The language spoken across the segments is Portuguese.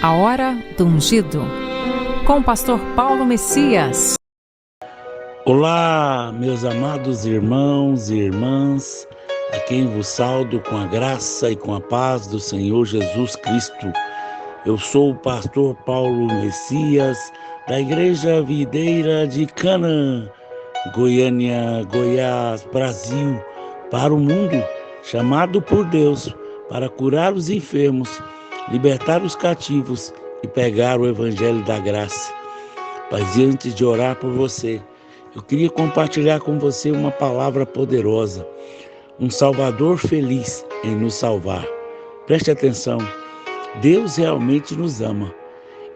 A Hora do Ungido, com o pastor Paulo Messias. Olá, meus amados irmãos e irmãs, a quem vos saúdo com a graça e com a paz do Senhor Jesus Cristo. Eu sou o pastor Paulo Messias, da Igreja Videira de Canaã, Goiânia, Goiás, Brasil, para o mundo, chamado por Deus para curar os enfermos, libertar os cativos e pregar o Evangelho da graça. Mas antes de orar por você, eu queria compartilhar com você uma palavra poderosa, um Salvador feliz em nos salvar. Preste atenção, Deus realmente nos ama.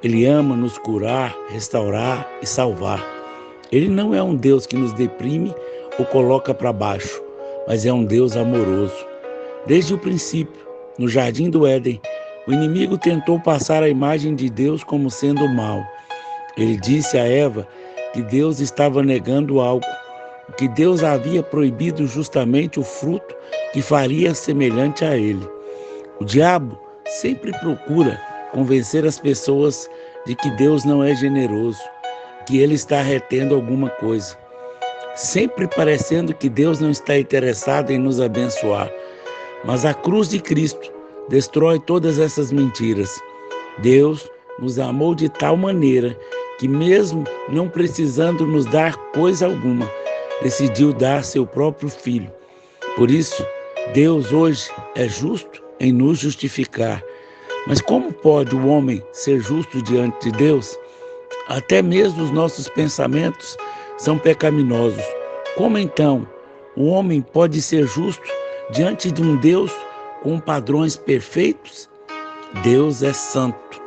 Ele ama nos curar, restaurar e salvar. Ele não é um Deus que nos deprime ou coloca para baixo, mas é um Deus amoroso. Desde o princípio, no jardim do Éden, o inimigo tentou passar a imagem de Deus como sendo mau. Ele disse a Eva que Deus estava negando algo, que Deus havia proibido justamente o fruto que faria semelhante a ele. O diabo sempre procura convencer as pessoas de que Deus não é generoso, que ele está retendo alguma coisa, sempre parecendo que Deus não está interessado em nos abençoar. Mas a cruz de Cristo destrói todas essas mentiras. Deus nos amou de tal maneira que, mesmo não precisando nos dar coisa alguma, decidiu dar seu próprio Filho. Por isso, Deus hoje é justo em nos justificar. Mas como pode o homem ser justo diante de Deus? Até mesmo os nossos pensamentos são pecaminosos. Como então o homem pode ser justo diante de um Deus com padrões perfeitos? Deus é santo.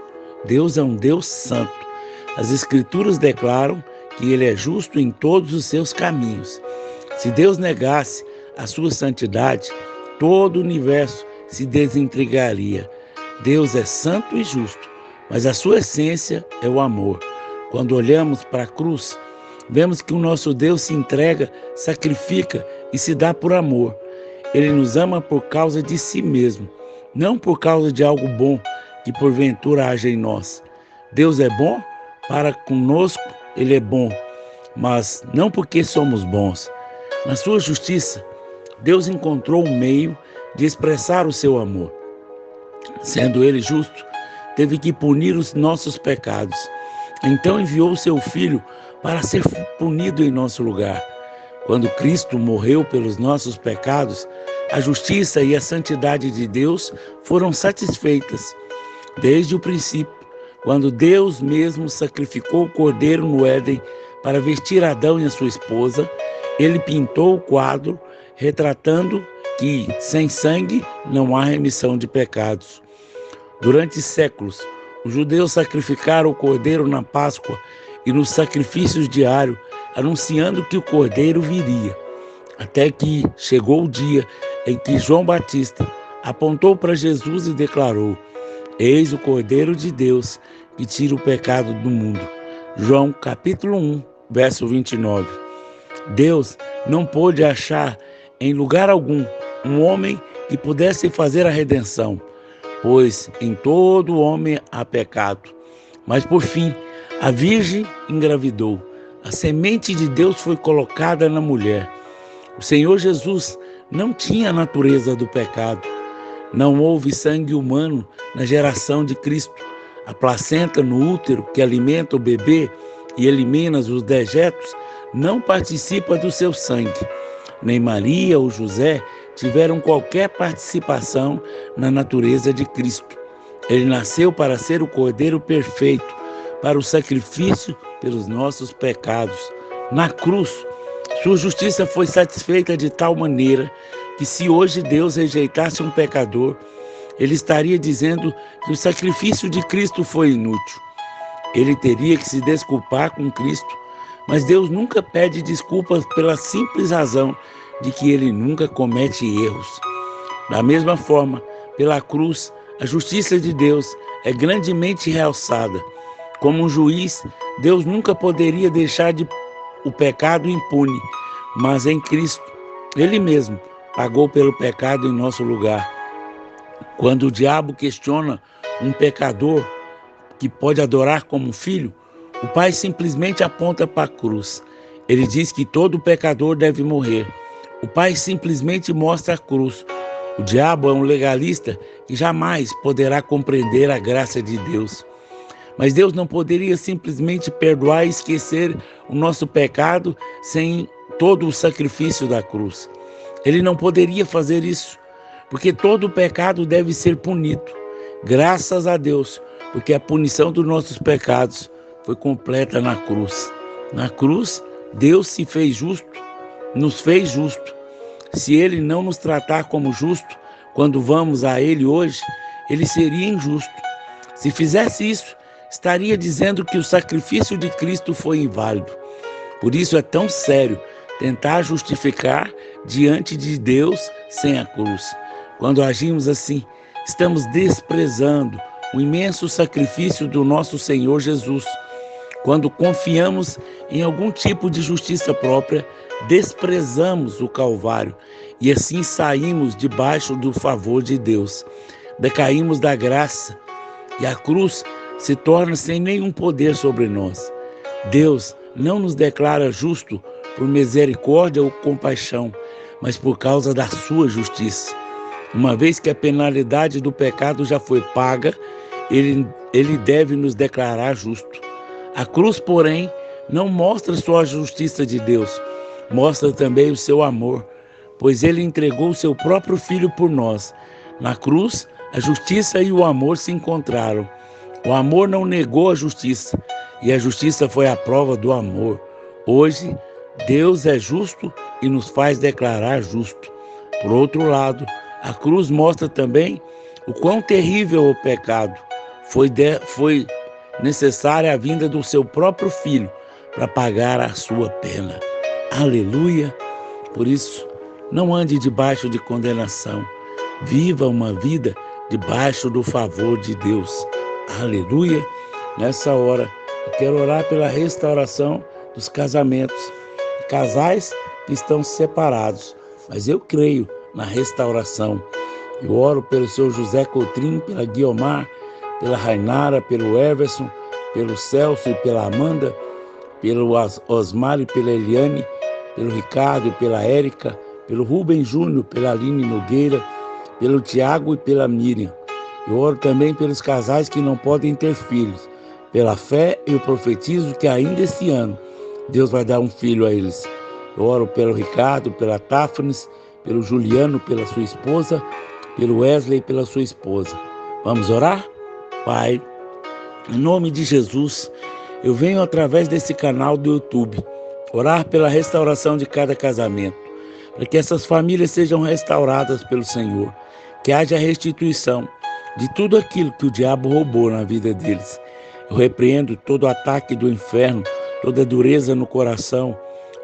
Deus é um Deus santo. As Escrituras declaram que Ele é justo em todos os seus caminhos. Se Deus negasse a sua santidade, todo o universo se desintegraria. Deus é santo e justo, mas a sua essência é o amor. Quando olhamos para a cruz, vemos que o nosso Deus se entrega, sacrifica e se dá por amor. Ele nos ama por causa de si mesmo, não por causa de algo bom que porventura haja em nós. Deus é bom, para conosco Ele é bom, mas não porque somos bons. Na sua justiça, Deus encontrou um meio de expressar o seu amor. Sendo Ele justo, teve que punir os nossos pecados. Então enviou o seu Filho para ser punido em nosso lugar. Quando Cristo morreu pelos nossos pecados, a justiça e a santidade de Deus foram satisfeitas. Desde o princípio, quando Deus mesmo sacrificou o cordeiro no Éden para vestir Adão e a sua esposa, Ele pintou o quadro retratando que sem sangue não há remissão de pecados. Durante séculos, os judeus sacrificaram o cordeiro na Páscoa e nos sacrifícios diários, anunciando que o cordeiro viria. Até que chegou o dia em que João Batista apontou para Jesus e declarou: Eis o Cordeiro de Deus que tira o pecado do mundo. João capítulo 1, verso 29. Deus não pôde achar em lugar algum um homem que pudesse fazer a redenção, pois em todo homem há pecado. Mas por fim, a Virgem engravidou. A semente de Deus foi colocada na mulher. O Senhor Jesus não tinha a natureza do pecado. Não houve sangue humano na geração de Cristo. A placenta no útero que alimenta o bebê e elimina os dejetos não participa do seu sangue. Nem Maria ou José tiveram qualquer participação na natureza de Cristo. Ele nasceu para ser o Cordeiro perfeito, para o sacrifício pelos nossos pecados. Na cruz, sua justiça foi satisfeita de tal maneira que, se hoje Deus rejeitasse um pecador, Ele estaria dizendo que o sacrifício de Cristo foi inútil. Ele teria que se desculpar com Cristo, mas Deus nunca pede desculpas pela simples razão de que Ele nunca comete erros. Da mesma forma, pela cruz, a justiça de Deus é grandemente realçada. Como um juiz, Deus nunca poderia deixar o pecado impune, mas em Cristo, Ele mesmo pagou pelo pecado em nosso lugar. Quando o diabo questiona um pecador que pode adorar como um filho, o Pai simplesmente aponta para a cruz. Ele diz que todo pecador deve morrer. O Pai simplesmente mostra a cruz. O diabo é um legalista que jamais poderá compreender a graça de Deus. Mas Deus não poderia simplesmente perdoar e esquecer o nosso pecado sem todo o sacrifício da cruz. Ele não poderia fazer isso, porque todo pecado deve ser punido. Graças a Deus, porque a punição dos nossos pecados foi completa na cruz. Na cruz, Deus se fez justo, nos fez justo. Se Ele não nos tratar como justo, quando vamos a Ele hoje, Ele seria injusto. Se fizesse isso, estaria dizendo que o sacrifício de Cristo foi inválido. Por isso é tão sério tentar justificar diante de Deus sem a cruz. Quando agimos assim, estamos desprezando o imenso sacrifício do nosso Senhor Jesus. Quando confiamos em algum tipo de justiça própria, desprezamos o Calvário e assim saímos debaixo do favor de Deus. Decaímos da graça e a cruz se torna sem nenhum poder sobre nós. Deus não nos declara justo por misericórdia ou compaixão, mas por causa da sua justiça. Uma vez que a penalidade do pecado já foi paga, ele deve nos declarar justo. A cruz, porém, não mostra só a justiça de Deus, mostra também o seu amor, pois ele entregou o seu próprio Filho por nós. Na cruz, a justiça e o amor se encontraram. O amor não negou a justiça, e a justiça foi a prova do amor. Hoje, Deus é justo e nos faz declarar justo. Por outro lado, a cruz mostra também o quão terrível é o pecado. Foi necessária a vinda do seu próprio Filho para pagar a sua pena. Aleluia! Por isso, não ande debaixo de condenação. Viva uma vida debaixo do favor de Deus. Aleluia! Nessa hora, eu quero orar pela restauração dos casamentos. Casais que estão separados, mas eu creio na restauração. Eu oro pelo seu José Coutrinho, pela Guiomar, pela Rainara, pelo Everson, pelo Celso e pela Amanda, pelo Osmar e pela Eliane, pelo Ricardo e pela Érica, pelo Rubem Júnior, pela Aline Nogueira, pelo Tiago e pela Miriam. Eu oro também pelos casais que não podem ter filhos. Pela fé, eu profetizo que ainda esse ano Deus vai dar um filho a eles. Eu oro pelo Ricardo, pela Táfnis, pelo Juliano, pela sua esposa, pelo Wesley e pela sua esposa. Vamos orar? Pai, em nome de Jesus, eu venho através desse canal do YouTube orar pela restauração de cada casamento, para que essas famílias sejam restauradas pelo Senhor, que haja restituição de tudo aquilo que o diabo roubou na vida deles. Eu repreendo todo ataque do inferno, toda dureza no coração,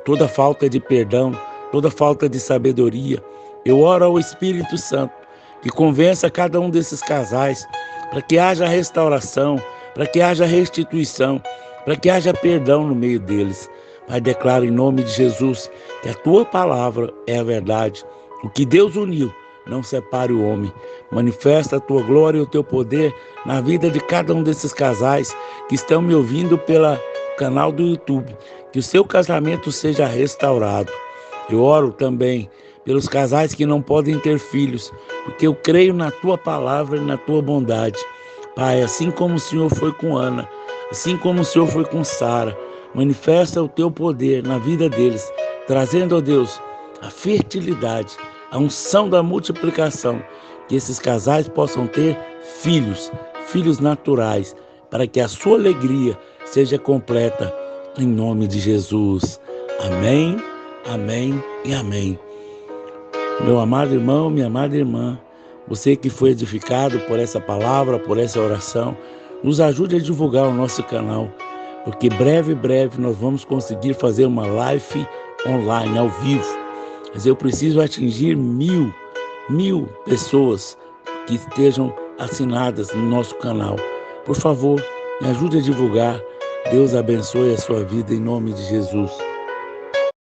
toda falta de perdão, toda falta de sabedoria. Eu oro ao Espírito Santo, que convença cada um desses casais, para que haja restauração, para que haja restituição, para que haja perdão no meio deles. Pai, declaro em nome de Jesus que a tua palavra é a verdade. O que Deus uniu, não separe o homem. Manifesta a tua glória e o teu poder na vida de cada um desses casais que estão me ouvindo pelo canal do YouTube. Que o seu casamento seja restaurado. Eu oro também pelos casais que não podem ter filhos, porque eu creio na tua palavra e na tua bondade. Pai, assim como o Senhor foi com Ana, assim como o Senhor foi com Sara, manifesta o teu poder na vida deles, trazendo, ó Deus, a fertilidade, a unção da multiplicação, que esses casais possam ter filhos, filhos naturais, para que a sua alegria seja completa, em nome de Jesus. Amém, amém e amém. Meu amado irmão, minha amada irmã, você que foi edificado por essa palavra, por essa oração, nos ajude a divulgar o nosso canal, porque breve nós vamos conseguir fazer uma live online, ao vivo. Mas eu preciso atingir mil pessoas que estejam assinadas no nosso canal. Por favor, me ajude a divulgar. Deus abençoe a sua vida em nome de Jesus.